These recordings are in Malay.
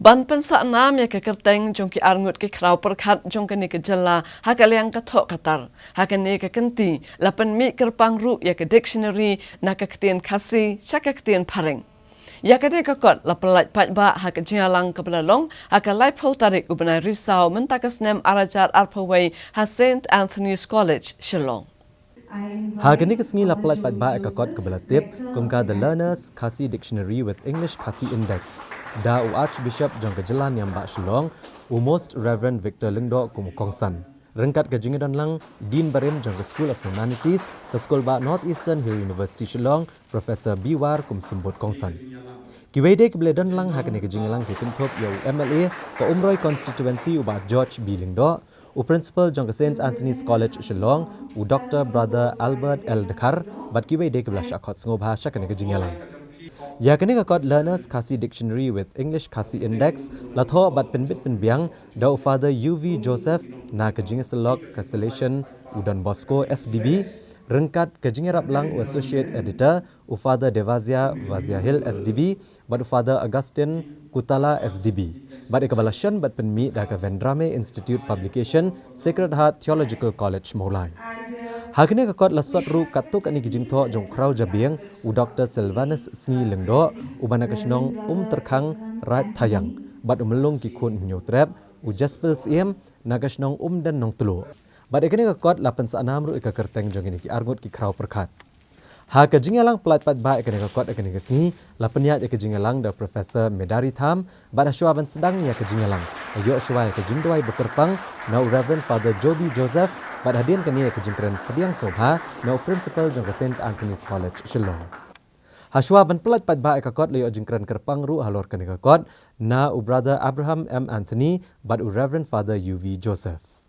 Ban pensa nam ya ke kerteng jong ki arngut ki krau perkhat jong ke ni ke jela ha ke liang ka thok katar ha ke ni ke kenti lapan mi kerpang ru ya ke dictionary na ke ktien khasi cha ke ktien pareng ya ke de ka kot la Pyllait Paidbah ha ke jialang ke belalong ha ke lai phau tarik ubenai risau mentakas nem arajat arpawai ha St Anthony's College Shillong. Hagani kesngi la Pyllait Paidbah ekakot kebelatip kumka the Learner's Khasi Dictionary with English Khasi Index da u Archbishop jong kejelan yang bak Shillong u Most Reverend Victor Lingdo kum kongsan rengkat ke jingadan lang Dean Barim jong ke School of Humanities ke School bak Northeastern Hill University Shillong Professor Biwar kum sumbut kongsan kiwede kebeledan lang hagani ke jingalang ke kentup ya MLA ke Umroi Constituency u bak George B Lingdo u Principal jong ke St Anthony's College Shillong u Dr. Brother Albert L. Dekar bat kiwede ke belas akot ngobha syakane ke jingalang. Ya kene kakot Learner's Khasi Dictionary with English Khasi Index latho bat penbit penbiang da u Father UV Joseph na ke jingaselok ke Salesian u Don Bosco SDB rengkat ke jingarap lang u Associate Editor u Father Devazia Vaziahil SDB bat u Father Augustine Kutala SDB bat ikabalasyan bat penmi da ke Vendrame Institute Publication Sacred Heart Theological College Maulai. Hakini kakot lasot ru katuk ani gijingtho jong krau jabiang u Dr. Silvanus Sngi Lengdo u bana kasnong terkhang rat thayang bat umelung ki khun nyotrep u Jaspel Siem nagasnong dan nong tulu bat ikani kakot lapan sanam ru ikakerteng jong ini ki argut ki krau perkhat. Ha ke jingalang Pyllait Paidbah ikani kakot ikani kesngi lapan ya ke jingalang da Professor Medari Tham bat aswa ban sedang ya ke jingalang ayo aswa ya ke jingdoi bekerpang now Reverend Father Joby Joseph bat hadian kani ke jingkren pediang sobha now Principal jong ke St Anthony's College Shillong. Haswa ban Pyllait Paidbah ikakot layo jingkren kerpang ru halor kani kakot na u Brother Abraham M Anthony bat u Reverend Father UV Joseph.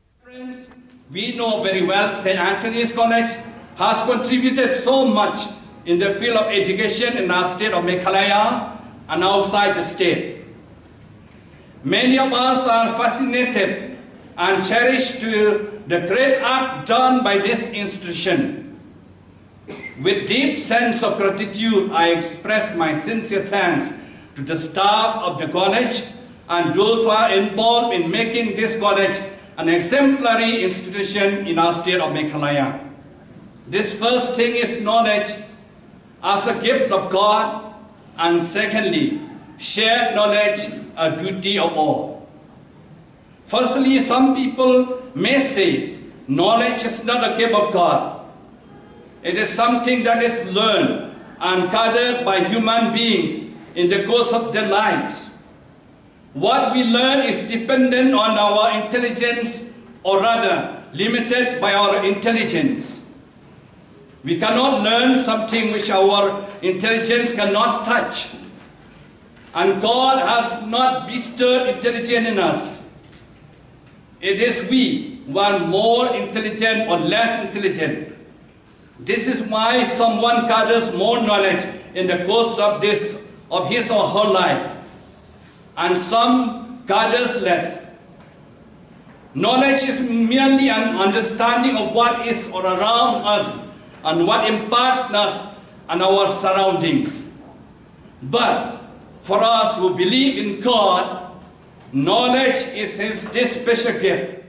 We know very well St Anthony's College has contributed so much in the field of education in our state of Meghalaya and outside the state. Many of us are fascinated and cherish to the great act done by this institution. With deep sense of gratitude, I express my sincere thanks to the staff of the college and those who are involved in making this college an exemplary institution in our state of Meghalaya. This first thing is knowledge as a gift of God, and secondly, shared knowledge, a duty of all. Firstly, some people may say knowledge is not a gift of God. It is something that is learned and gathered by human beings in the course of their lives. What we learn is dependent on our intelligence, or rather, limited by our intelligence. We cannot learn something which our intelligence cannot touch. And God has not bestowed intelligence in us. It is we who are more intelligent or less intelligent. This is why someone gathers more knowledge in the course of his or her life, and some gathers less. Knowledge is merely an understanding of what is or around us and what impacts us and our surroundings. But for us who believe in God, knowledge is this special gift.